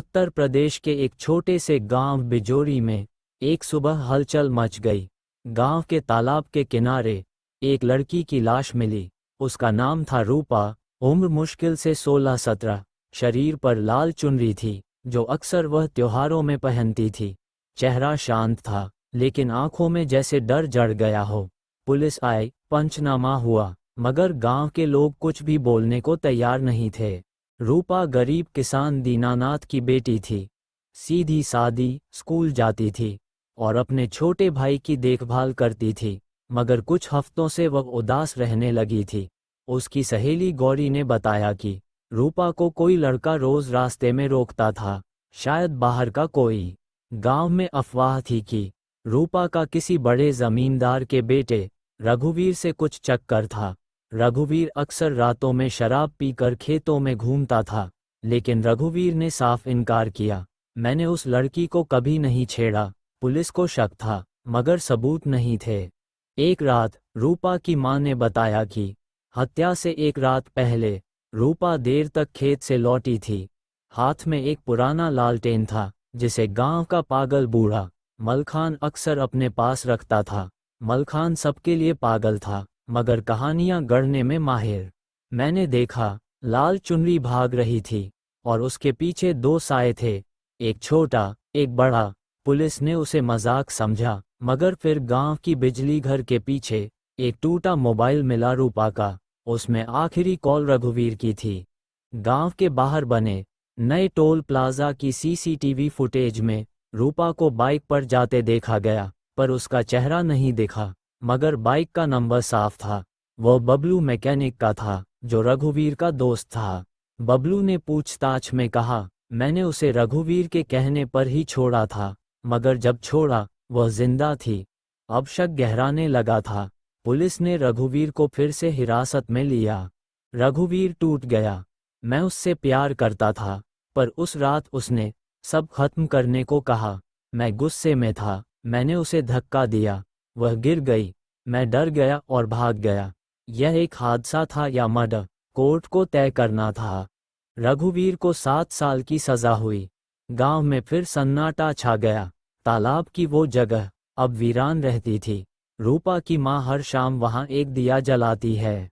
उत्तर प्रदेश के एक छोटे से गांव बिजोरी में एक सुबह हलचल मच गई। गांव के तालाब के किनारे एक लड़की की लाश मिली। उसका नाम था रूपा। उम्र मुश्किल से 16-17। शरीर पर लाल चुनरी थी जो अक्सर वह त्योहारों में पहनती थी। चेहरा शांत था लेकिन आंखों में जैसे डर जड़ गया हो। पुलिस आई, पंचनामा हुआ, मगर गांव के लोग कुछ भी बोलने को तैयार नहीं थे। रूपा गरीब किसान दीनानाथ की बेटी थी। सीधी सादी, स्कूल जाती थी और अपने छोटे भाई की देखभाल करती थी, मगर कुछ हफ्तों से वह उदास रहने लगी थी। उसकी सहेली गौरी ने बताया कि रूपा को कोई लड़का रोज रास्ते में रोकता था, शायद बाहर का कोई। गांव में अफवाह थी कि रूपा का किसी बड़े जमींदार के बेटे रघुवीर से कुछ चक्कर था। रघुवीर अक्सर रातों में शराब पीकर खेतों में घूमता था, लेकिन रघुवीर ने साफ इनकार किया। मैंने उस लड़की को कभी नहीं छेड़ा। पुलिस को शक था, मगर सबूत नहीं थे। एक रात रूपा की मां ने बताया कि हत्या से एक रात पहले रूपा देर तक खेत से लौटी थी। हाथ में एक पुराना लालटेन था जिसे गांव का पागल बूढ़ा मलखान अक्सर अपने पास रखता था। मलखान सबके लिए पागल था, मगर कहानियां गढ़ने में माहिर। मैंने देखा, लाल चुनरी भाग रही थी और उसके पीछे दो साए थे, एक छोटा, एक बड़ा। पुलिस ने उसे मजाक समझा, मगर फिर गांव की बिजली घर के पीछे एक टूटा मोबाइल मिला रूपा का। उसमें आखिरी कॉल रघुवीर की थी। गांव के बाहर बने नए टोल प्लाजा की सीसीटीवी फुटेज में रूपा को बाइक पर जाते देखा गया, पर उसका चेहरा नहीं दिखा, मगर बाइक का नंबर साफ था। वह बबलू मैकेनिक का था जो रघुवीर का दोस्त था। बबलू ने पूछताछ में कहा, मैंने उसे रघुवीर के कहने पर ही छोड़ा था, मगर जब छोड़ा वह जिंदा थी। अब शक गहराने लगा था। पुलिस ने रघुवीर को फिर से हिरासत में लिया। रघुवीर टूट गया। मैं उससे प्यार करता था, पर उस रात उसने सब खत्म करने को कहा। मैं गुस्से में था, मैंने उसे धक्का दिया। वह गिर गई। मैं डर गया और भाग गया। यह एक हादसा था या मर्डर, कोर्ट को तय करना था। रघुवीर को 7 साल की सजा हुई। गांव में फिर सन्नाटा छा गया। तालाब की वो जगह अब वीरान रहती थी। रूपा की मां हर शाम वहां एक दिया जलाती है।